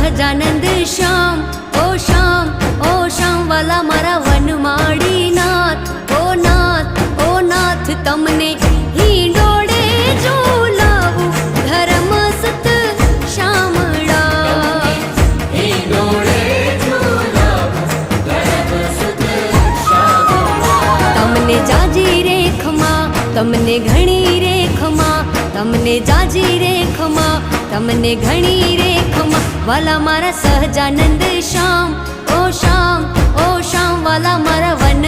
સહજાનંદ શ્યામ, ઓ શ્યામ, ઓ શ્યામ વાલા મારા વનમાળી નાથ, ઓ નાથ, ઓ નાથ તમને હિંડોળે ઝૂલાવું ધર્મ સુત શ્યામળા. તમને જાજી રે ખમા, તમને ઘણી રે ખમા, તમને જાજી રે ખમા, તમને ઘણી રે ખમા વાલા મારા સહજાનંદ શ્યામ, ઓ શ્યામ, ઓ શ્યામ વાલા મારા વન